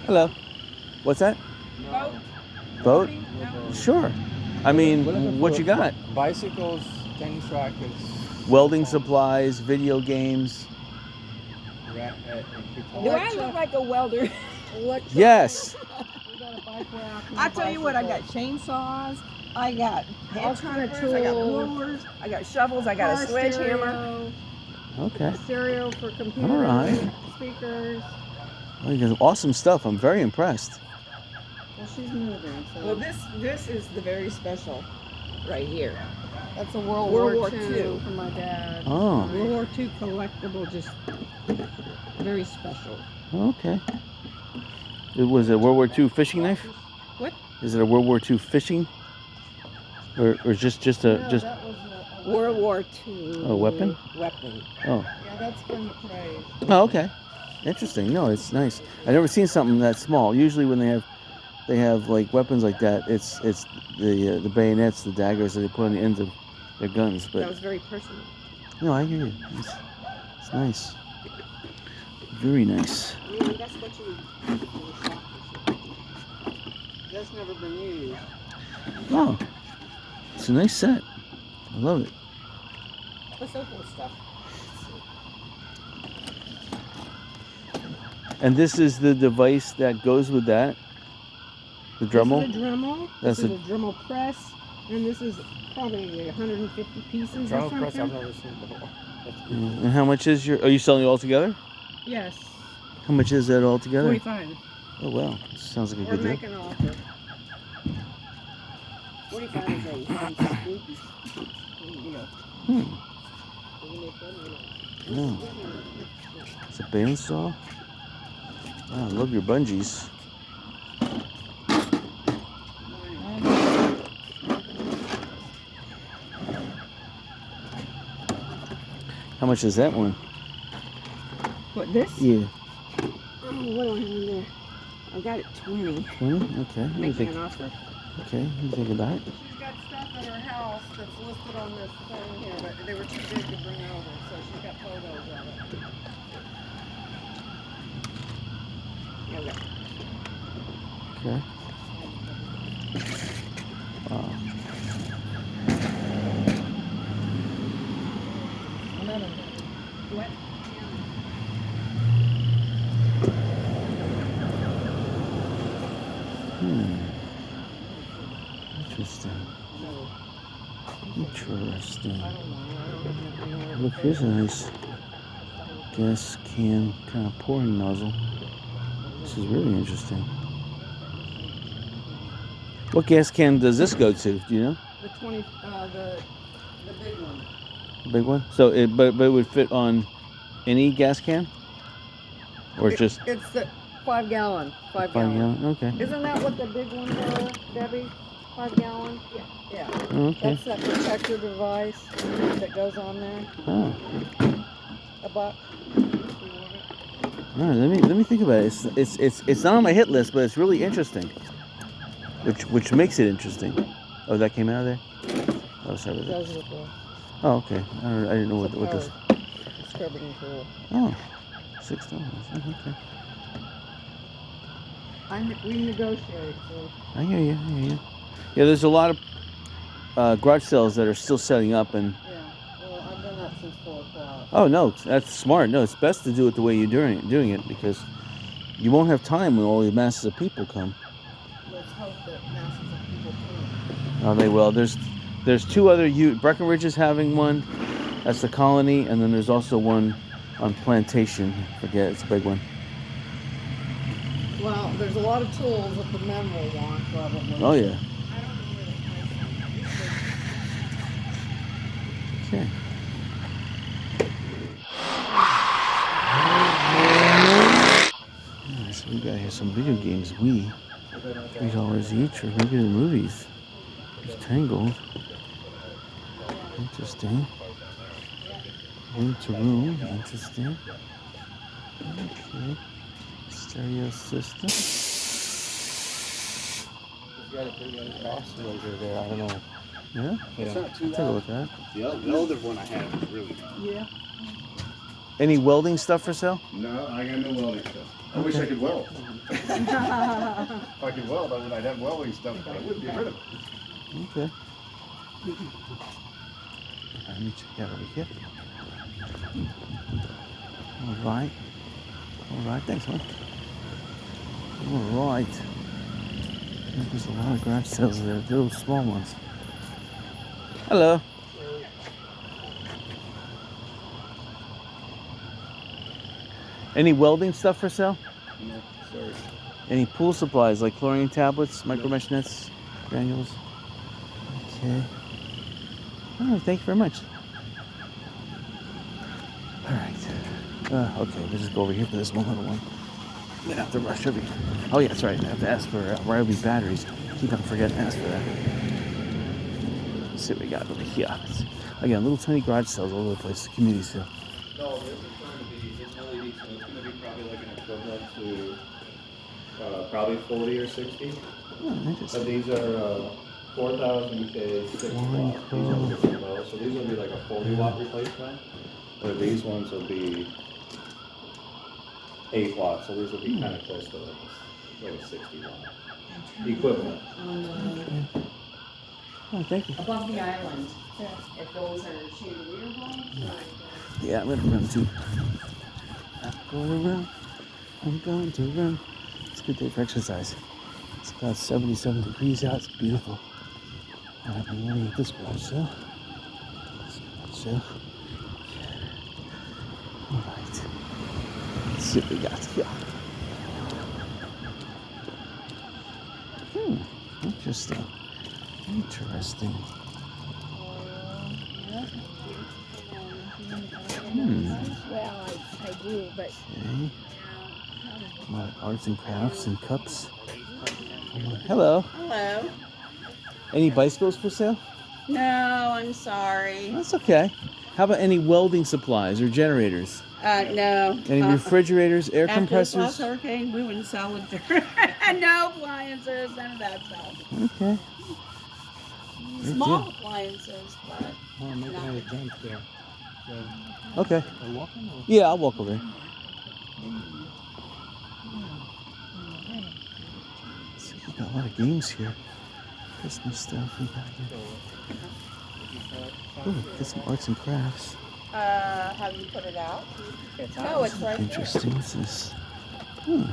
Hello. What's that? Boat? Boat? No. Sure. I mean, what you got? Bicycles, tennis rackets. Welding supplies, video games. Do I look like a welder? Yes. We got a bike rack. I tell you what, I got chainsaws, I got All kind of tools, I got tools. blowers, I got shovels, I got a sledgehammer. Okay. Stereo for computers, All right. speakers. Well, you got awesome stuff. I'm very impressed. Well, she's moving, so. Well, this is the very special right here. That's a World War War II. II for my dad. Oh. World War II collectible, just very special. Okay. It was a World War II fishing knife? What? Is it a World War II fishing? Or just a No, just that was a World War II. a weapon? Weapon. Oh. Yeah, that's been praised. Oh, okay. Interesting. No, it's nice. I've never seen something that small. Usually when they have like weapons like that, it's the bayonets, the daggers that they put on the ends of their guns. That But was very personal. no, I hear you. It's nice. Very nice. Yeah, that's what you. That's never been used. Oh, it's a nice set. I love it. What's open stuff? And this is the device that goes with that. The Dremel. This is a Dremel. That's This is a Dremel press, and this is probably 150 pieces or Dremel something. press I've never seen before. And how much is your? Are you selling it all together? Yes. How much is that all together? 45. Oh wow, sounds like a Or good make deal. an offer. 45 is a deal. Hmm. No. It's a bandsaw. Wow, I love your bungees. How much is that one? What, this? Yeah. Oh, what do I have in there? I got it 20. 20? Okay. Let me Making think. an offer. Okay, let me think about it. She's got stuff at her house that's listed on this thing here, but they were too big to bring over, so she's got photos of it. Yeah, Okay. Wow. what? Interesting. Interesting. Look, here's a nice gas can kind of pouring nozzle. This is really interesting. What gas can does this go to? Do you know? The 20, the big one. Big one. So but it would fit on any gas can, or just It's the 5 gallon. 5 5 gallon. gallon? Okay. Isn't that what the big ones are, Debbie? 5 gallon? Yeah. Yeah. Oh, okay. That's that protector device that goes on there. Oh. $1. All right. Let me think about it. It's not on my hit list, but it's really interesting. Which makes it interesting. Oh, that came out of there. Oh, sorry. It goes with the Oh, okay. I didn't know what this. scrubbing tool. Oh, $6. Okay. We negotiate, so. I hear you. Yeah, there's a lot of garage sales that are still setting up, and Yeah. Well, I've done that since 4 o'clock. oh no, that's smart. No, it's best to do it the way you're doing it because you won't have time when all the masses of people come. Let's hope that masses of people come. Oh, they will. There's two other Breckenridge is having one. That's the Colony, and then there's also one on Plantation. I forget, it's a big one. Well, there's a lot of tools that the men will want, probably. Oh yeah. Okay. So we got here some video games. $3 each, or maybe the movies. It's Tangled. Interesting. Room to room. Interesting. Okay. Stereo system. You got a pretty nice oscillator there. I don't know. Yeah? It's not too Take a look at it. The older one I had was really good. Yeah. Any welding stuff for sale? No, I got no welding stuff. I wish I could weld. If I could weld, I'd have welding stuff, but I wouldn't get rid of it. Okay. Let me check out over here. All right. All right. Thanks, man. All right. There's a lot of garage sales there. The little small ones. Hello. Any welding stuff for sale? No, sorry. Any pool supplies like chlorine tablets, micro mesh nets, granules? Okay. All right, thank you very much. All right. Okay, we'll just go over here for this one little one. I'm gonna have to rush over here. Oh yeah, that's right. I have to ask for Riley batteries. Keep on forgetting to ask for that. Let's see what we got over here. Again, little tiny garage sales all over the place. Community sale. No, this is going to be it's LED, so it's going to be probably like an equivalent to probably 40 or 60. Oh, interesting. But these are 4,000 K, 6 watt. These are different low, so these will be like a 40 watt replacement. Or these ones will be 8 watts, so these will be kind of close to like a 60 watt equivalent. Oh, thank you. Above the island. If those are chandelier bulbs. Yeah, I'm gonna run too. I'm going to run. I'm going to run. It's a good day for exercise. It's about 77 degrees out. It's beautiful. Alright, I'm running at this garage sale. Alright. Let's see what we got here. Interesting. Interesting. Well, I do, but Okay. A lot of arts and crafts and cups. Hello. Hello. Any bicycles for sale? No, I'm sorry. That's okay. How about any welding supplies or generators? No. Any refrigerators, air After this last compressors? hurricane, we wouldn't sell it. No appliances, none of that stuff. Okay. Good Small deal. appliances, but Oh, I'm making out a jump there. So, Okay. are you walking or? Yeah, I'll walk over there. See, we got a lot of games here. Christmas stuff we got here. Ooh, get some arts and crafts. have you put it out? No, it's right there. Interesting. What's this? The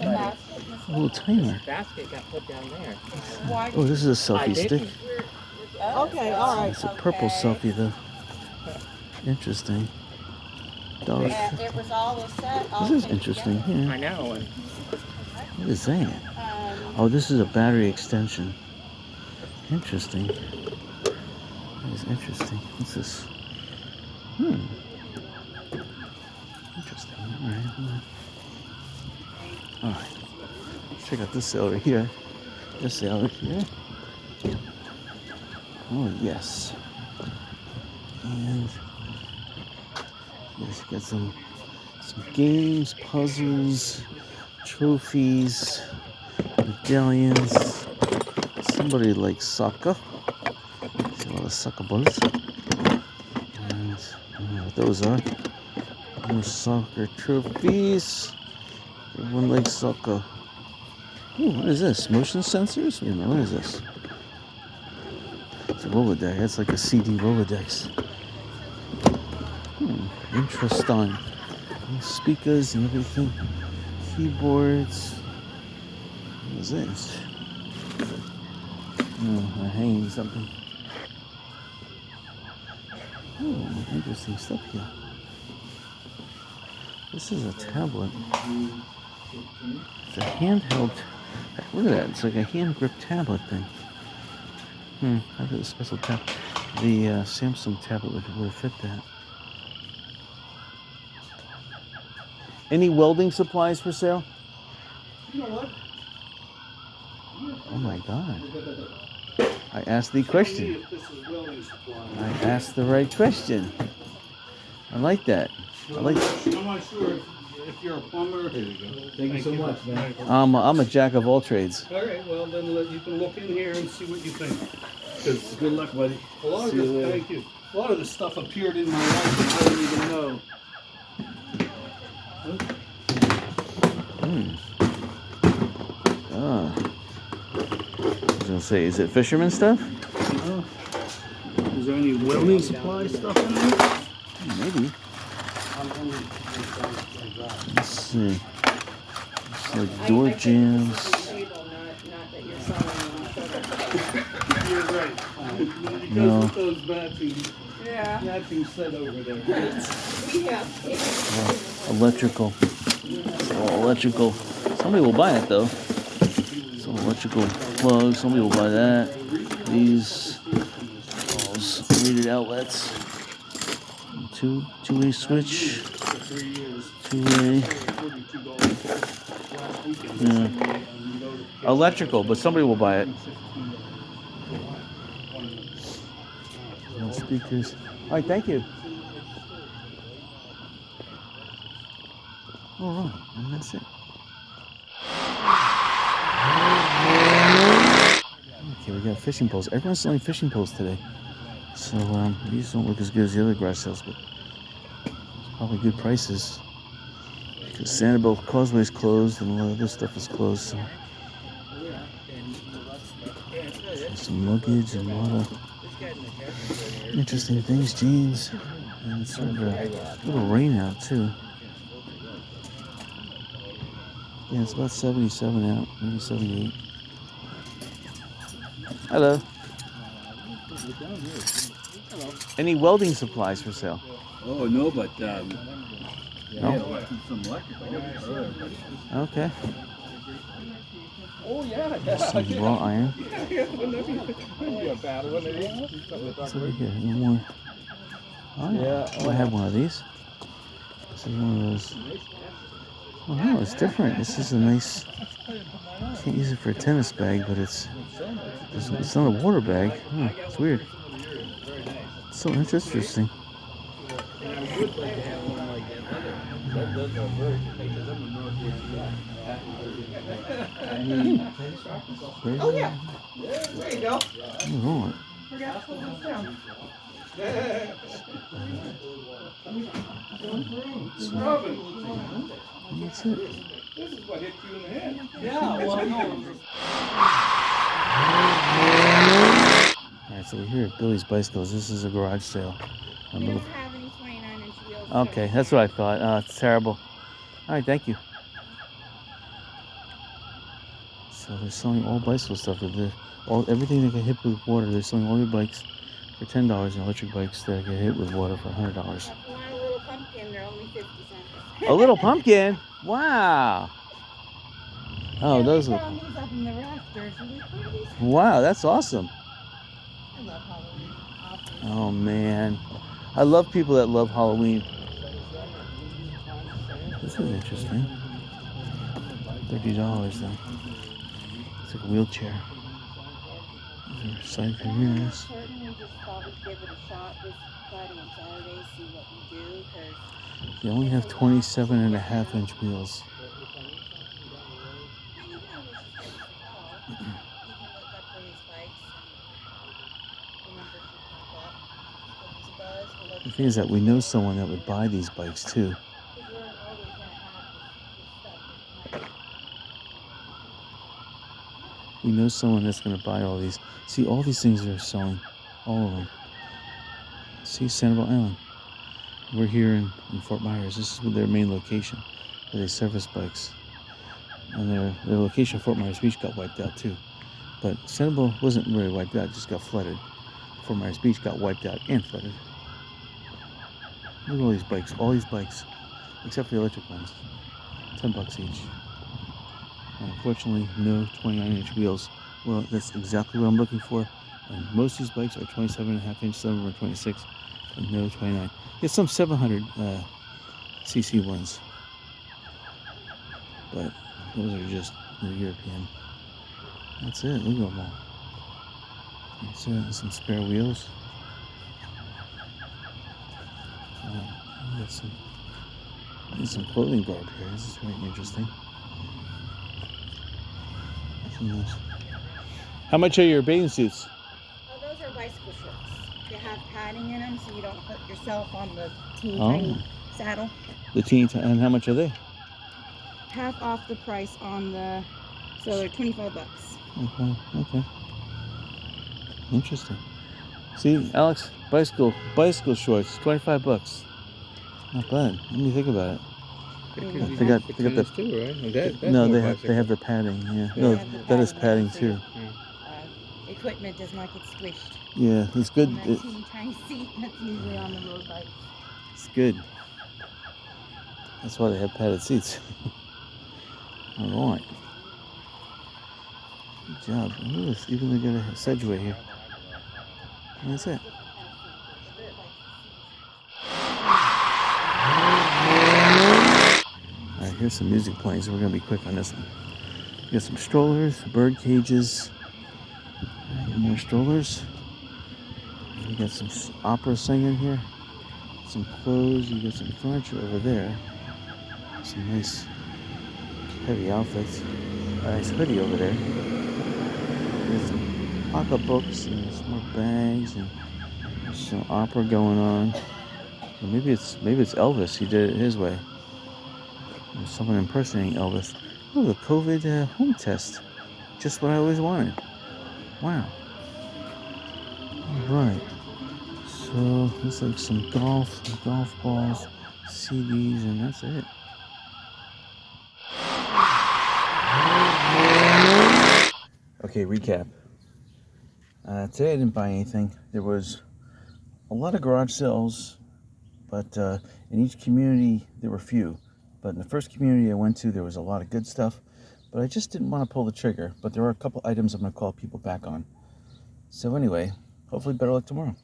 basket. A little timer. Basket got put down there. Why? Oh, this is a selfie stick. didn't. Okay, all right. It's a purple selfie though. Interesting. Dollar. And it was all the set. all This is put interesting. together. I Yeah. know. And What is that? Oh, this is a battery extension. Interesting. That is interesting. What's this? Interesting. All right. All right. Let's check out this sale right here. This sale right here. Oh, yes. And yes, got some games, puzzles, trophies, medallions. Somebody likes soccer. See a lot of soccer balls. And I don't know what those are. More soccer trophies. Everyone likes soccer. Ooh, what is this? Motion sensors? Wait a minute, what is this? It's a Rolodex. That's like a CD Rolodex. Interesting. Speakers and everything. Keyboards. What is this? Oh, I'm hanging something. Oh, interesting stuff here. This is a tablet. It's a handheld. Look at that. It's like a hand grip tablet thing. I did a special tab. The Samsung tablet would fit that. Any welding supplies for sale? You know what? Oh my God. I asked the question. If this is welding supply. I asked the right question. I like that. I like. I'm not sure if you're a plumber. There you go. Thank you so much, man. I'm a jack of all trades. All right, well then you can look in here and see what you think. 'Cause good luck, buddy. A lot of See you this, later. thank you. A lot of this stuff appeared in my life and I didn't even know Ah. I was gonna say, is it fisherman stuff? Is there any welding supply stuff in there? Maybe. Let's see. It's like door jams. Table, not that you're selling them. You're right. Because No. with those matching set over there. Electrical. It's all electrical. Somebody will buy it though. Some electrical plugs. Somebody will buy that. These rated outlets. Two-way switch. Two-way. Yeah. Electrical, but somebody will buy it. No speakers. All right, thank you. All right, and that's it. Okay, we got fishing poles. Everyone's selling fishing poles today. So these don't look as good as the other garage sales, but it's probably good prices. Because Sanibel Causeway's closed and a lot of other stuff is closed. So some luggage and a lot of interesting things, jeans, and it's sort of a little rain out too. Yeah, it's about 77 out, maybe 78. Hello. Any welding supplies for sale? Oh, no, but No? some electrical. Okay. Oh, yeah. Some raw iron. A bad one of these. What's over here? No more. Oh, yeah. Oh, I have one of these. This is one of those. Oh, no, it's different. This is a nice. Can't use it for a tennis bag, but it's not a water bag. Oh, it's weird. It's so interesting. Oh, yeah. There you go. Oh, Forgot to put this down. that's it. This is what hit you in the head. Yeah, well, I know. Alright, so we're here at Billy's Bicycles. This is a garage sale. We don't have any 29-inch wheels. Okay, that's what I thought. Oh, it's terrible. Alright, thank you. So they're selling all bicycle stuff. Everything that get hit with water. They're selling all your bikes for $10 and electric bikes that get hit with water for $100. If you want a little pumpkin, they're only 50 cents. A little pumpkin? Wow. Oh, Yeah, those we are. found these up in the rafters. Are we part of these? Wow, that's awesome. I love Halloween. Awesome. Oh man, I love people that love Halloween. This is interesting. $30 though. It's like a wheelchair. These are side view mirrors. We just thought we'd give it a shot this Friday and Saturday, see what we do, because They only have 27.5-inch wheels. you can look up for these bikes and the numbers should pop up. These buzz, we'll let The you thing is that we know someone that would buy these bikes too. because we're always going to have this stuff. We know someone that's going to buy all these. See, all these things they're selling. All of them. See, Sanibel Island. We're here in Fort Myers. This is their main location where they service bikes. And their location, Fort Myers Beach, got wiped out too. But Sanibel wasn't really wiped out, it just got flooded. Fort Myers Beach got wiped out and flooded. Look at all these bikes, except for the electric ones. $10 each. Unfortunately, no 29-inch wheels. Well, that's exactly what I'm looking for. And most of these bikes are 27.5-inch, some of them are 26, and no 29. There's some 700 cc ones, but those are just European. That's it. Look at them all. That's it. And some spare wheels. There's some clothing garb here. This is very interesting. How much are your bathing suits? Oh, those are bicycle shorts. They have padding in them so you don't hurt yourself on the teeny Oh. tiny saddle. The teeny and how much are they? half off the price on the, so they're $25. Okay, okay. Interesting. See, Alex, bicycle shorts, $25. Not bad. Let me think about it. Because you They got- get they got the- tennis too, right? Oh, that's No, more they have bicycle. the padding. Yeah. Yeah. No, They have the that is padding, padding yeah, so too. Equipment does not get squished. Yeah, it's good. On that teeny tiny seat that's usually on the road bike. It's good. That's why they have padded seats. All right. Good job. Look at this. Even they got a Sedgway here. And that's it. All right, here's some music playing, so we're gonna be quick on this one. We got some strollers, bird cages. More strollers. You got some opera singing here. Some clothes. You got some furniture over there. Some nice heavy outfits. A nice hoodie over there. There's some pocketbooks and some more bags and there's some opera going on. Or maybe it's Elvis. He did it his way. There's someone impersonating Elvis. Oh, the COVID home test. Just what I always wanted. Wow. All right. So looks like some golf balls, CDs, and that's it. Okay, recap. Today I didn't buy anything. There was a lot of garage sales, but in each community there were few. But in the first community I went to, there was a lot of good stuff. But I just didn't want to pull the trigger. But there are a couple items I'm going to call people back on. So anyway, hopefully better luck tomorrow.